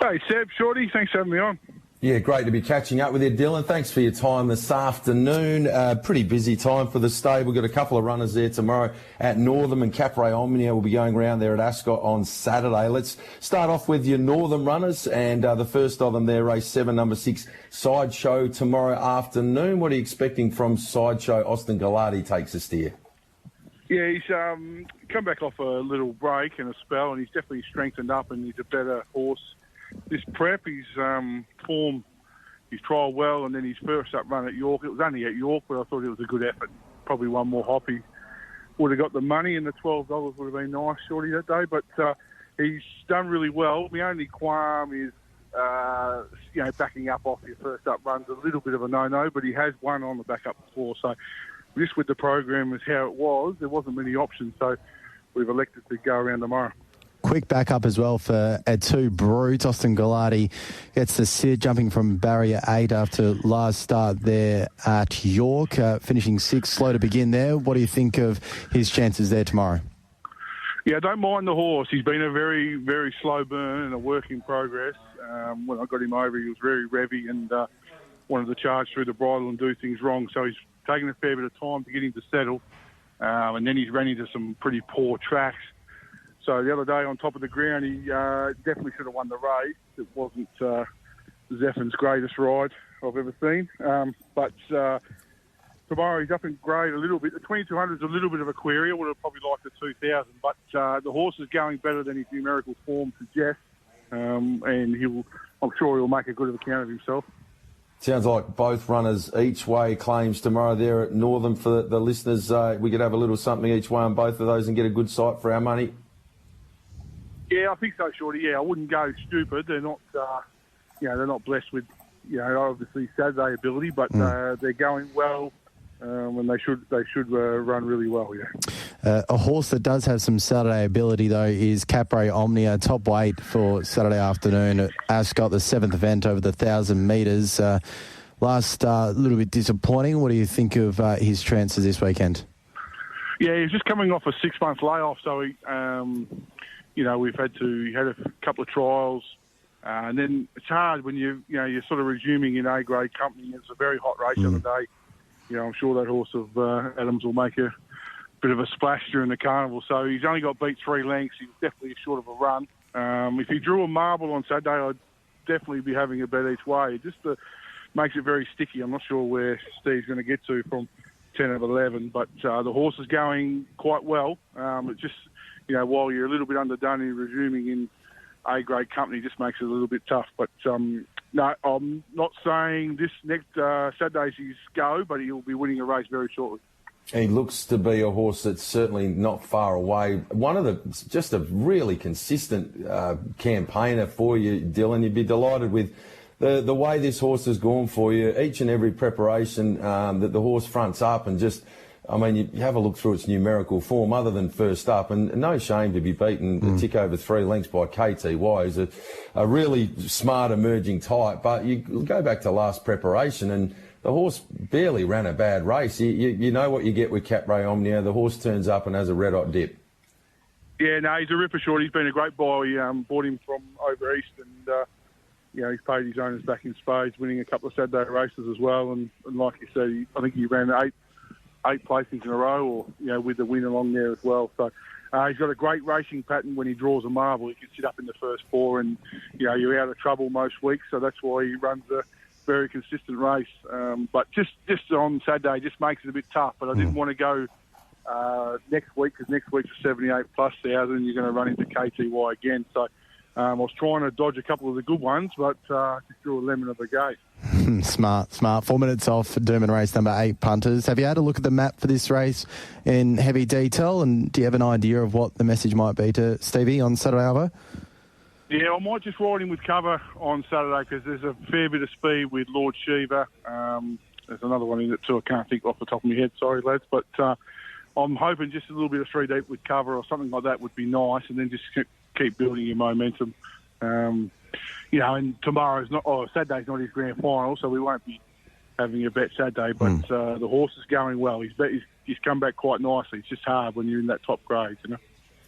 Hey, Seb, Shorty, thanks for having me on. Yeah, great to be catching up with you, Dylan. Thanks for your time this afternoon. Pretty busy time for the stable. We've got a couple of runners there tomorrow at Northam, and Capray Omnia will be going around there at Ascot on Saturday. Let's start off with your Northam runners, and the first of them there, race 7, number 6, Sideshow tomorrow afternoon. What are you expecting from Sideshow? Austin Gallardi takes a steer. Yeah, he's come back off a little break and a spell, and he's definitely strengthened up, and he's a better horse. This prep, he's formed his trial well, and then his first up run at York. It was only at York, but I thought it was a good effort. Probably one more hop. He would have got the money, and the $12 would have been nice, Shorty, that day. But he's done really well. My only qualm is, backing up off your first up run's a little bit of a no-no, but he has won on the back up before. So just with the program as how it was, there wasn't many options. So we've elected to go around tomorrow. Quick backup as well for a 2 Brute. Austin Gallardi gets the sit, jumping from barrier 8 after last start there at York, finishing 6th, slow to begin there. What do you think of his chances there tomorrow? Yeah, I don't mind the horse. He's been a very, very slow burn and a work in progress. When I got him over, he was very revvy and wanted to charge through the bridle and do things wrong. So he's taken a fair bit of time to get him to settle. And then he's ran into some pretty poor tracks. So the other day on top of the ground, he definitely should have won the race. It wasn't Zephin's greatest ride I've ever seen. But tomorrow he's up in grade a little bit. The 2200 is a little bit of a query. I would have probably liked the 2000. But the horse is going better than his numerical form suggests. And I'm sure he'll make a good account of himself. Sounds like both runners each way claims tomorrow there at Northam. For the listeners, we could have a little something each way on both of those and get a good sight for our money. Yeah, I think so, Shorty. Yeah, I wouldn't go stupid. They're not, they're not blessed with, obviously Saturday ability, but they're going well, and they should run really well. Yeah. A horse that does have some Saturday ability though is Capray Omnia, top weight for Saturday afternoon at Ascot, the 7th event over the 1,000 metres. Last start, a little bit disappointing. What do you think of his chances this weekend? Yeah, he's just coming off a 6-month layoff, so he. He had a couple of trials, and then it's hard when you're sort of resuming in A-grade company. It's a very hot race the other day. I'm sure that horse of Adams will make a bit of a splash during the carnival. So he's only got beat 3 lengths. He's definitely short of a run. If he drew a marble on Saturday, I'd definitely be having a bet each way. It just makes it very sticky. I'm not sure where Steve's going to get to from 10 of 11, but the horse is going quite well. It just... while you're a little bit underdone and resuming in A-grade company, just makes it a little bit tough. But, no, I'm not saying this next Saturday's his go, but he'll be winning a race very shortly. He looks to be a horse that's certainly not far away. Just a really consistent campaigner for you, Dylan. You'd be delighted with the way this horse has gone for you. Each and every preparation that the horse fronts up and just... you have a look through its numerical form, other than first up, and no shame to be beaten a tick over 3 lengths by KTY. He's a really smart emerging type, but you go back to last preparation and the horse barely ran a bad race. You know what you get with Capray Omnia. The horse turns up and has a red-hot dip. Yeah, no, he's a ripper short. He's been a great buy. We bought him from over east and, he's paid his owners back in spades, winning a couple of Saturday races as well. And like you said, I think he ran 8 placings in a row, or with the win along there as well. So he's got a great racing pattern. When he draws a marble, he can sit up in the first 4, and you're out of trouble most weeks. So that's why he runs a very consistent race. But just on Saturday, just makes it a bit tough. But I didn't want to go next week, because next week's a 78,000, and you're going to run into KTY again. So I was trying to dodge a couple of the good ones, but just drew a lemon of the gate. Smart. 4 minutes off Doomben race number 8, punters. Have you had a look at the map for this race in heavy detail, and do you have an idea of what the message might be to Stevie on Saturday, Arvo? Yeah, I might just ride him with cover on Saturday, because there's a fair bit of speed with Lord Shiva. There's another one in it too. I can't think off the top of my head. Sorry, lads. But I'm hoping just a little bit of 3 deep with cover or something like that would be nice, and then just keep building your momentum. And tomorrow's Saturday's not his grand final, so we won't be having a bet Saturday. But the horse is going well. He's come back quite nicely. It's just hard when you're in that top grade,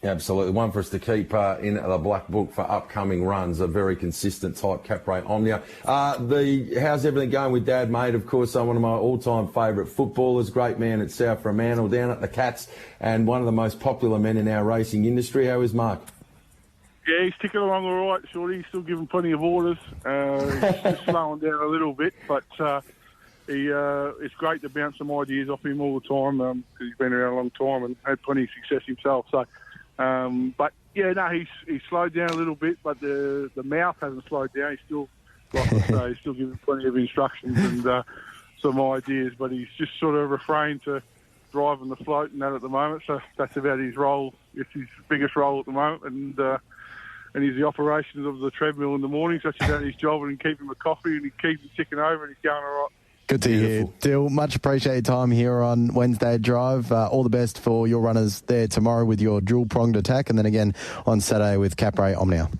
Absolutely. One for us to keep in the black book for upcoming runs, a very consistent type Capri Omnia. How's everything going with Dad, mate? Of course, one of my all-time favourite footballers, great man at South Fremantle, down at the Cats, and one of the most popular men in our racing industry. How is Mark? Yeah, he's ticking along all right, Shorty. He's still giving plenty of orders. He's just slowing down a little bit, but it's great to bounce some ideas off him all the time because he's been around a long time and had plenty of success himself. So, but yeah, no, he's slowed down a little bit, but the mouth hasn't slowed down. He's still, like I say, he's still giving plenty of instructions and some ideas, but he's just sort of refrained to driving the float and that at the moment. So that's about his role. It's his biggest role at the moment, and he's the operations of the treadmill in the mornings. That's about his job, and keep him a coffee, and he keeps him ticking over, and he's going all right. Good to hear. Dill, much appreciate your time here on Wednesday Drive. All the best for your runners there tomorrow with your dual-pronged attack, and then again on Saturday with Capri Omnia.